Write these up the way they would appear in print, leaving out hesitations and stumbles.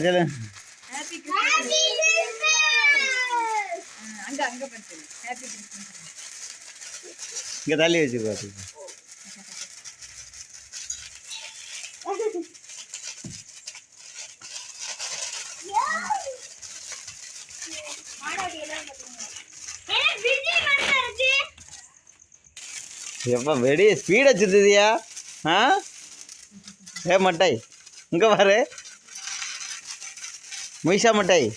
சொல்லு. இங்க தள்ளி வச்சுக்கோ. எப்ப வெடி ஸ்பீடா சுத்துதியா? ஏ மட்டாய் இங்க பாரு. முயசா மட்டாய்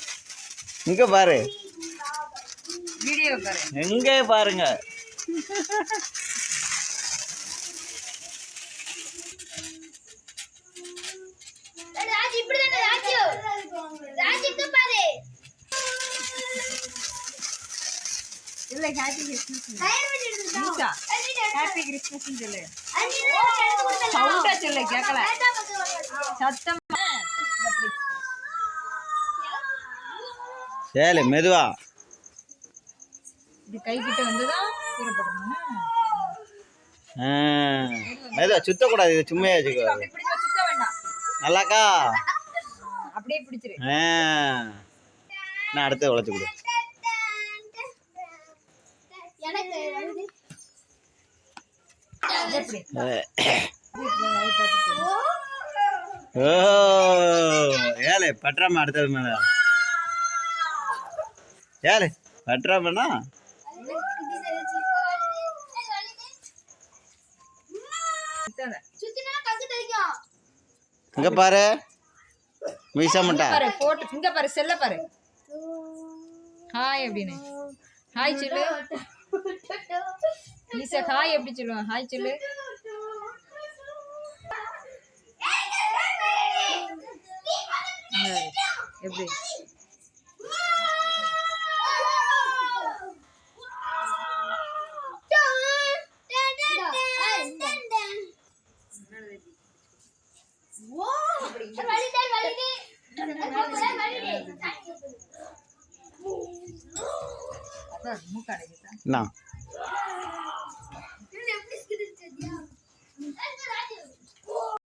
இங்க பாரு. எங்க பாருங்க. ஹாப்பி கிறிஸ்மஸ் சொல்லு. சவுண்டா சொல்லு, கேட்கல சத்தமா. சரி மெதுவா. இது கை கிட்ட வந்துதான் கீழே மெதுவா சுத்தக்கூடாது. இது சும்மையா வச்சுக்கோ. சுத்த வேண்டாம். நல்லாக்கா அப்படியே பிடிச்சிரு. நான் அடுத்து உழைச்சு கொடு. ஓ ஏழு பற்றாம அடுத்தது மேல ஏழு பற்றாமண்ணா. இங்க பாரு மீசா மட்டா. இங்க பாரு செல்ல பாரு. ஹாய் அப்படின்னு ஹாய் சொல்லு. மீசா ஹாய் எப்படி சொல்லுவான்? ஹாய் சொல்லு. எப்படி என்ன